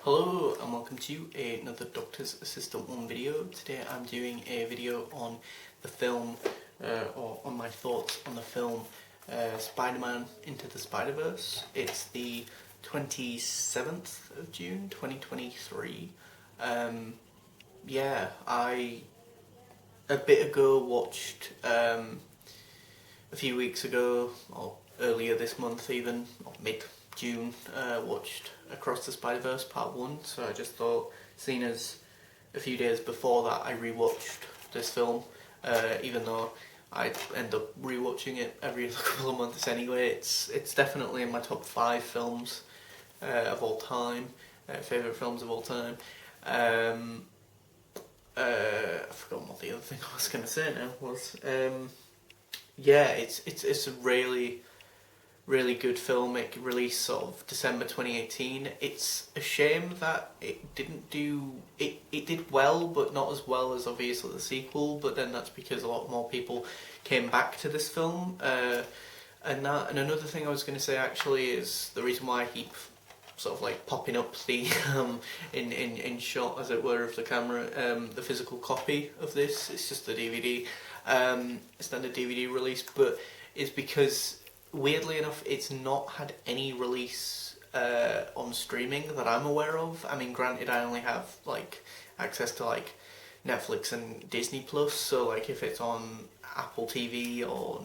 Hello and welcome to another Doctor's Assistant 1 video. Today I'm doing a video on the film, or on my thoughts on the film Spider-Man Into the Spider-Verse. It's the 27th of June 2023. I a bit ago watched, a few weeks ago, or earlier this month even, or mid-June, watched Across the Spider-Verse Part 1, so I just thought, seeing as a few days before that I rewatched this film, even though I end up rewatching it every couple of months anyway, it's definitely in my top 5 films of all time, favourite films of all time. I've forgotten what the other thing I was going to say now was. It's a really good film. It released sort of December 2018. It's a shame that it didn't do it did well, but not as well as obviously the sequel. But then that's because a lot more people came back to this film. And another thing I was going to say actually is the reason why I keep sort of like popping up the in shot, as it were, of the camera, the physical copy of this. It's just the DVD, standard DVD release, but it's because weirdly enough it's not had any release on streaming that I'm aware of. I mean, granted, I only have like access to like Netflix and Disney Plus, so like if it's on Apple TV or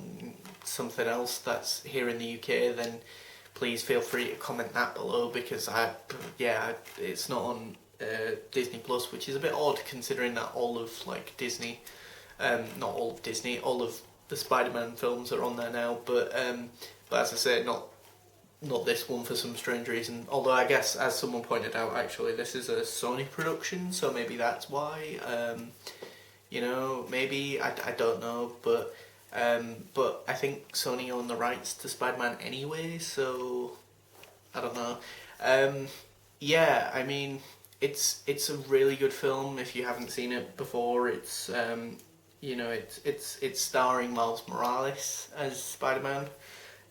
something else that's here in the UK, then please feel free to comment that below, because it's not on Disney Plus, which is a bit odd considering that all of like Disney, not all of Disney, all of the Spider-Man films are on there now, but as I say, not this one for some strange reason. Although I guess, as someone pointed out, actually this is a Sony production, so maybe that's why. Maybe I don't know, but I think Sony own the rights to Spider-Man anyway, so I don't know. I mean, it's a really good film if you haven't seen it before. It's it's starring Miles Morales as Spider-Man.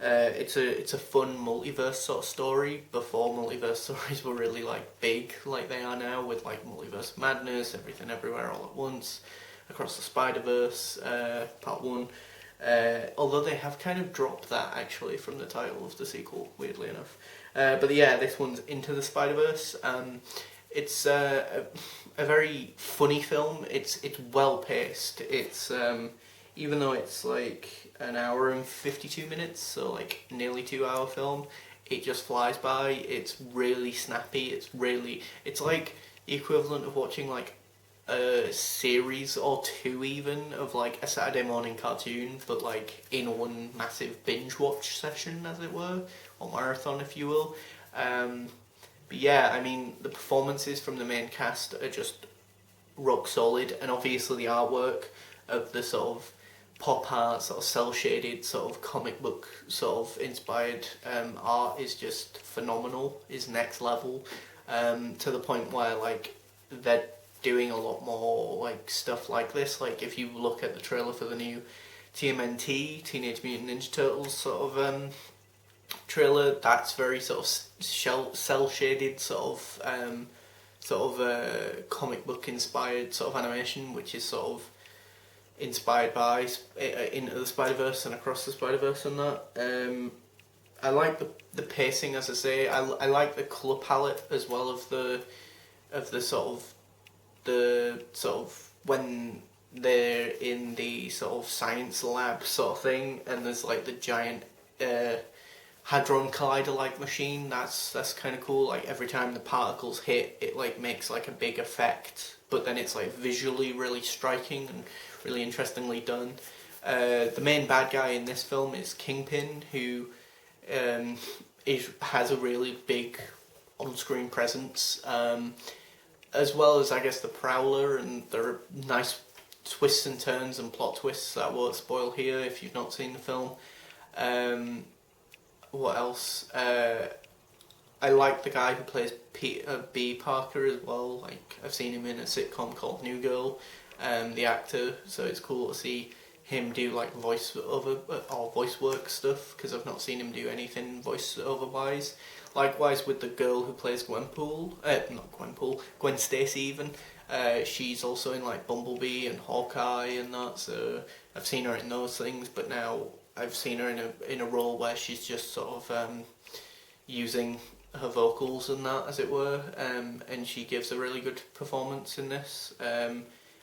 It's a fun multiverse sort of story before multiverse stories were really like big like they are now, with like Multiverse Madness, Everything Everywhere All at Once, Across the Spider-Verse, Part 1. Although they have kind of dropped that actually from the title of the sequel, weirdly enough. But yeah, this one's Into the Spider-Verse. It's a very funny film. It's well paced. It's even though it's like an hour and 52 minutes, so like nearly 2 hour film, it just flies by. It's really snappy. It's like the equivalent of watching like a series or two even of like a Saturday morning cartoon, but like in one massive binge watch session, as it were, or marathon if you will. But yeah, I mean, the performances from the main cast are just rock solid, and obviously the artwork of the sort of pop art, sort of cel shaded, sort of comic book sort of inspired art is just phenomenal, is next level, to the point where like they're doing a lot more like stuff like this. Like if you look at the trailer for the new TMNT, Teenage Mutant Ninja Turtles sort of trailer, that's very sort of cel shaded sort of comic book inspired sort of animation, which is sort of inspired by Into the Spider-Verse and Across the Spider-Verse and that. I like the pacing, as I say. I like the colour palette as well of the sort of when they're in the sort of science lab sort of thing, and there's like the giant Hadron Collider like machine. That's kind of cool. Like every time the particles hit, it like makes like a big effect, but then it's like visually really striking and really interestingly done. The main bad guy in this film is Kingpin, who has a really big on-screen presence, as well as I guess the Prowler, and there are nice twists and turns and plot twists that I won't spoil here if you've not seen the film. What else? I like the guy who plays Peter B. Parker as well. Like I've seen him in a sitcom called New Girl, the actor. So it's cool to see him do like voice over or voice work stuff, because I've not seen him do anything voice over wise. Likewise with the girl who plays Gwenpool, not Gwenpool, Gwen Stacy even. She's also in like Bumblebee and Hawkeye and that, so I've seen her in those things. But now I've seen her in a role where she's just sort of using her vocals and that, as it were, and she gives a really good performance in this.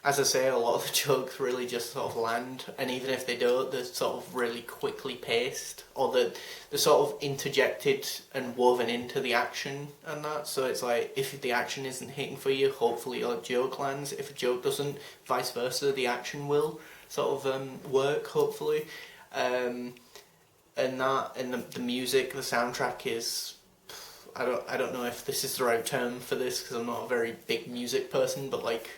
As I say, a lot of the jokes really just sort of land, and even if they don't, they're sort of really quickly paced, or they're sort of interjected and woven into the action and that. So it's like, if the action isn't hitting for you, hopefully a joke lands. If a joke doesn't, vice versa, the action will sort of work, hopefully. And the music, the soundtrack is, I don't know if this is the right term for this, because I'm not a very big music person, but like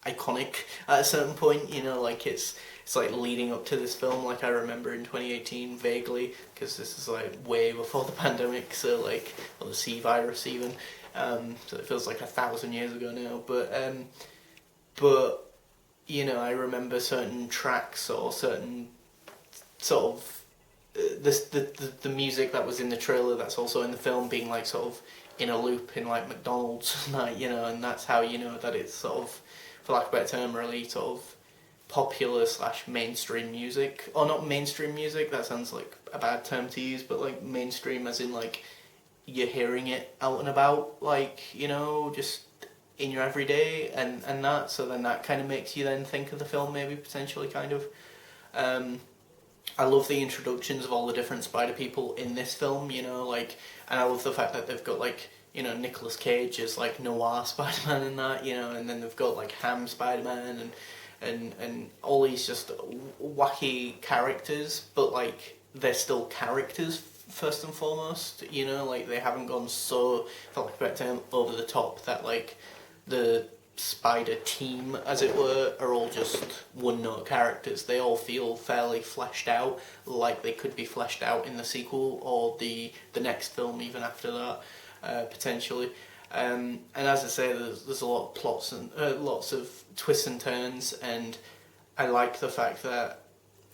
iconic at a certain point, you know, like it's like leading up to this film, like I remember in 2018 vaguely, because this is like way before the pandemic, so like, or the C virus even, so it feels like 1,000 years ago now, but you know, I remember certain tracks or certain sort of the music that was in the trailer that's also in the film being like sort of in a loop in like McDonald's night, you know, and that's how you know that it's sort of, for lack of a better term, really sort of popular / mainstream music. Or not mainstream music, that sounds like a bad term to use, but like mainstream as in like you're hearing it out and about, like, you know, just in your everyday and that, so then that kind of makes you then think of the film maybe potentially kind of. I love the introductions of all the different Spider people in this film, you know, like, and I love the fact that they've got like, you know, Nicolas Cage as like noir Spider-Man and that, you know, and then they've got like Ham Spider-Man and all these just wacky characters, but like they're still characters first and foremost, you know, like they haven't gone so, for lack of a better term, over the top that like the Spider team, as it were, are all just one-note characters. They all feel fairly fleshed out, like they could be fleshed out in the sequel or the next film even after that, potentially. And as I say, there's a lot of plots and lots of twists and turns, and I like the fact that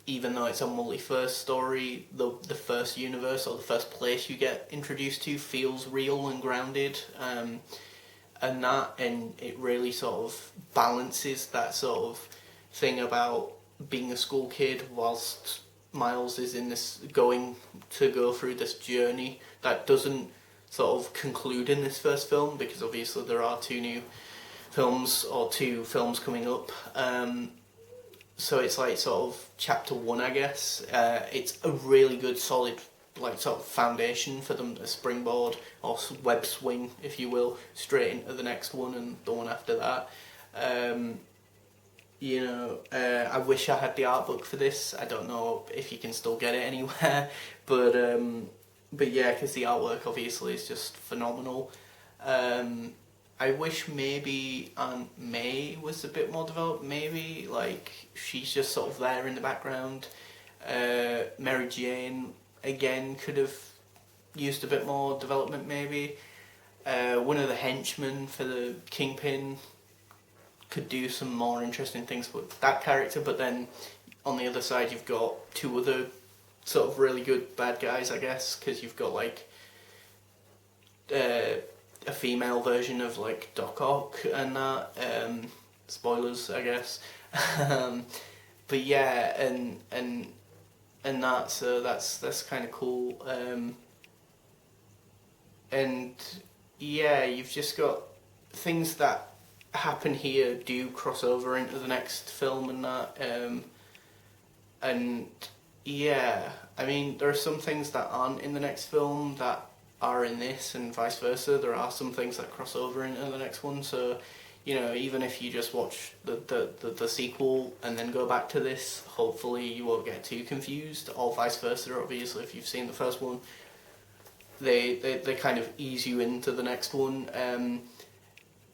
even though it's a multiverse story, the first universe or the first place you get introduced to feels real and grounded. And it really sort of balances that sort of thing about being a school kid whilst Miles is in this go through this journey that doesn't sort of conclude in this first film, because obviously there are two films coming up. So it's like sort of chapter 1, I guess. It's a really good solid like sort of foundation for them to springboard or web swing, if you will, straight into the next one and the one after that. You know, I wish I had the art book for this. I don't know if you can still get it anywhere, but yeah, because the artwork obviously is just phenomenal. I wish maybe Aunt May was a bit more developed. Maybe like she's just sort of there in the background. Mary Jane again could have used a bit more development maybe. One of the henchmen for the Kingpin could do some more interesting things with that character, but then on the other side you've got two other sort of really good bad guys, I guess, because you've got like a female version of like Doc Ock and that, spoilers I guess. But yeah, and that, so that's kind of cool. And yeah, you've just got things that happen here do cross over into the next film and that. And yeah, I mean, there are some things that aren't in the next film that are in this, and vice versa. There are some things that cross over into the next one, so you know, even if you just watch the sequel and then go back to this, hopefully you won't get too confused, or vice versa. Obviously, if you've seen the first one, they kind of ease you into the next one,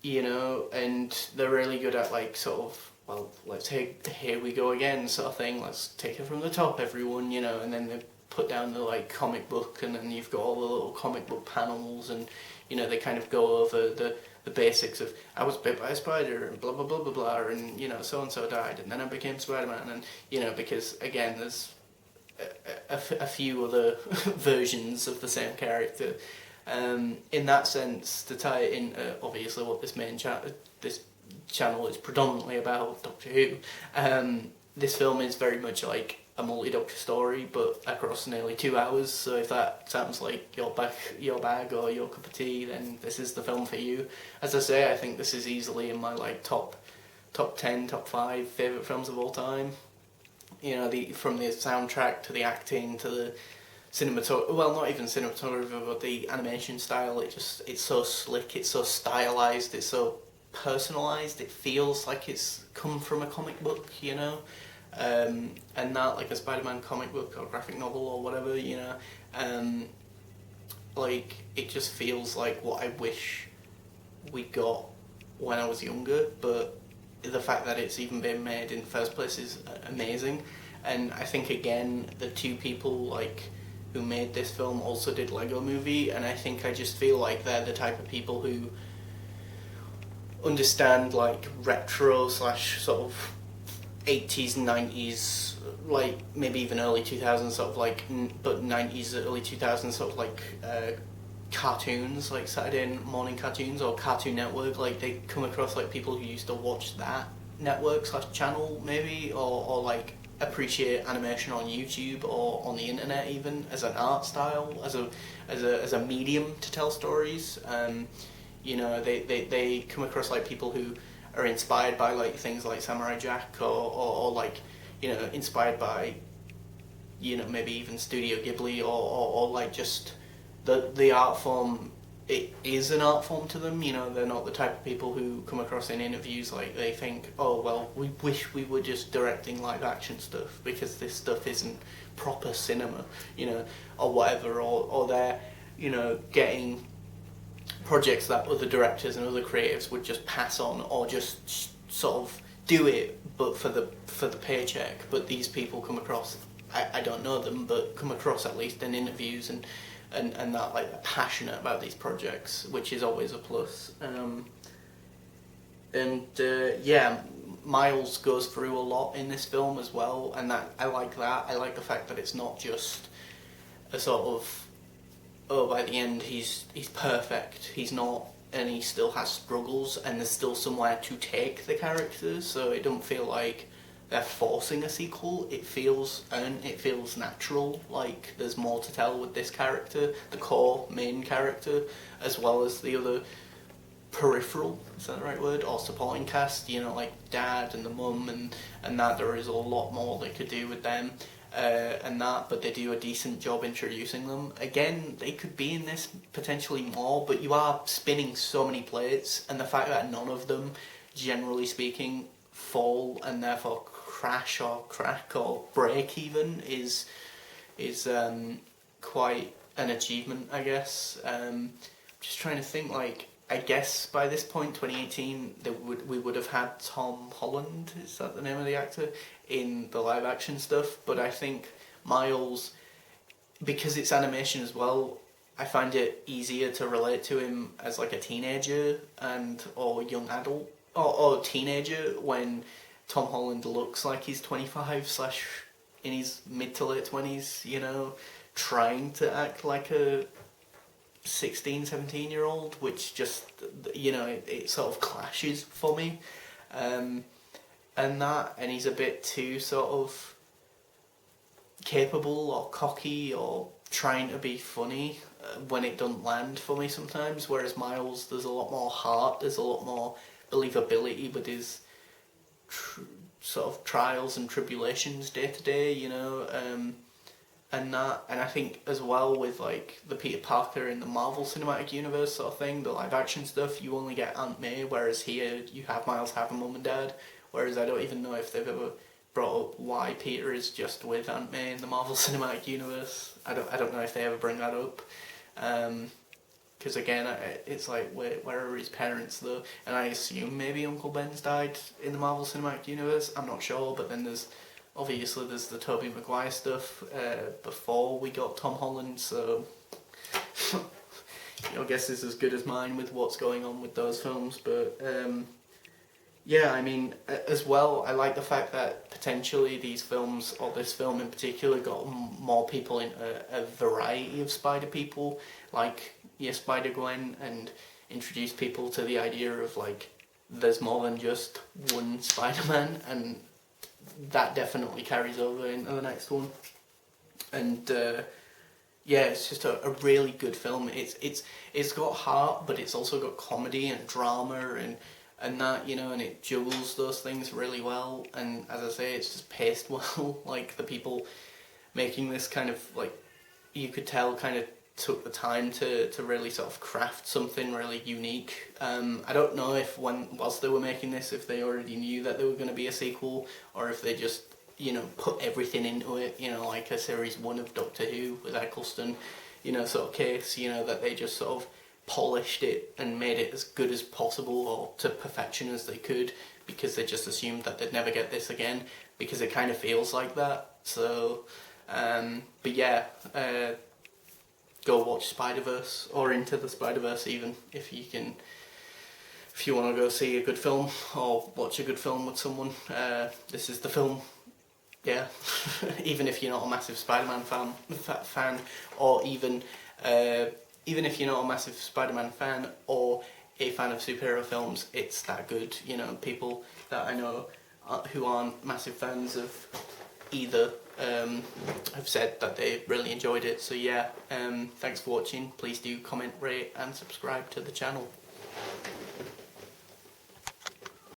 you know, and they're really good at like sort of, well, let's take, here we go again sort of thing, let's take it from the top everyone, you know, and then they put down the like comic book, and then you've got all the little comic book panels, and you know they kind of go over the basics of I was bit by a spider and blah blah blah blah blah, and you know so and so died and then I became Spider-Man, and you know because again there's a few other versions of the same character. In that sense, to tie it in, obviously what this this channel is predominantly about, Doctor Who. This film is very much like a multi-Doctor story, but across nearly 2 hours. So if that sounds like your bag or your cup of tea, then this is the film for you. As I say, I think this is easily in my like top 10, top 5 favourite films of all time. You know, from the soundtrack to the acting to the cinematography, well not even cinematography, but the animation style, it's so slick, it's so stylized, it's so personalized, it feels like it's come from a comic book, you know, and not like a Spider-Man comic book or graphic novel or whatever, you know, like it just feels like what I wish we got when I was younger, but the fact that it's even been made in the first place is amazing. And I think again the two people like who made this film also did Lego Movie, and I think I just feel like they're the type of people who understand like retro / sort of 80s, 90s, like maybe even early 2000s sort of like, but 90s, early 2000s sort of like cartoons, like Saturday morning cartoons or Cartoon Network. Like they come across like people who used to watch that network / channel maybe, or like appreciate animation on YouTube or on the internet even as an art style, as a medium to tell stories. You know, they come across like people who are inspired by like things like Samurai Jack, or like, you know, inspired by, you know, maybe even Studio Ghibli, or like just the art form. It is an art form to them, you know. They're not the type of people who come across in interviews like they think, oh well, we wish we were just directing live action stuff because this stuff isn't proper cinema, you know, or whatever, or they're, you know, getting projects that other directors and other creatives would just pass on, or just sort of do it but for the paycheck. But these people come across, I don't know them, but come across at least in interviews and that like they're passionate about these projects, which is always a plus. Yeah, Miles goes through a lot in this film as well, and that I like that. I like the fact that it's not just a sort of, oh, by the end he's perfect. He's not, and he still has struggles, and there's still somewhere to take the characters. So it don't feel like they're forcing a sequel. It feels earned. It feels natural. Like there's more to tell with this character, the core main character, as well as the other peripheral, is that the right word, or supporting cast, you know, like Dad and the mum, and that there is a lot more they could do with them, and that, but they do a decent job introducing them. Again, they could be in this potentially more, but you are spinning so many plates, and the fact that none of them, generally speaking, fall and therefore crash or crack or break even is quite an achievement, I guess. Just trying to think, like, I guess by this point, 2018, we would have had Tom Holland, is that the name of the actor, in the live action stuff. But I think Miles, because it's animation as well, I find it easier to relate to him as like a teenager or young adult or teenager, when Tom Holland looks like he's 25 / in his mid to late 20s, you know, trying to act like a 16, 17-year-old, which just, you know, it sort of clashes for me. And he's a bit too sort of capable or cocky or trying to be funny when it doesn't land for me sometimes, whereas Miles, there's a lot more heart, there's a lot more believability with his sort of trials and tribulations day to day, you know, and I think as well with like the Peter Parker in the Marvel Cinematic Universe sort of thing, the live action stuff, you only get Aunt May, whereas here you have Miles have a mum and dad, whereas I don't even know if they've ever brought up why Peter is just with Aunt May in the Marvel Cinematic Universe. I don't know if they ever bring that up. Because again, it's like, where are his parents though? And I assume maybe Uncle Ben's died in the Marvel Cinematic Universe. I'm not sure, but then there's obviously there's the Tobey Maguire stuff before we got Tom Holland, so your guess is as good as mine with what's going on with those films. But yeah, I mean, as well, I like the fact that potentially these films, or this film in particular, got more people in a variety of Spider people, like Spider-Gwen, and introduced people to the idea of like there's more than just one Spider-Man, and that definitely carries over into the next one. And yeah, it's just a really good film. It's got heart, but it's also got comedy and drama and that, you know, and it juggles those things really well. And as I say, it's just paced well. Like the people making this kind of like, you could tell kind of took the time to really sort of craft something really unique. I don't know if whilst they were making this, if they already knew that there were going to be a sequel, or if they just, you know, put everything into it, you know, like a series 1 of Doctor Who with Eccleston, you know, sort of case, you know, that they just sort of polished it and made it as good as possible, or to perfection as they could, because they just assumed that they'd never get this again, because it kind of feels like that. So, but yeah, go watch Spider-Verse, or Into the Spider-Verse even, if you can, if you want to go see a good film, or watch a good film with someone, this is the film. Yeah, even if you're not a massive Spider-Man fan, or even if you're not a massive Spider-Man fan or a fan of superhero films, it's that good. You know, people that I know who aren't massive fans of either have said that they really enjoyed it. So yeah, thanks for watching. Please do comment, rate and subscribe to the channel.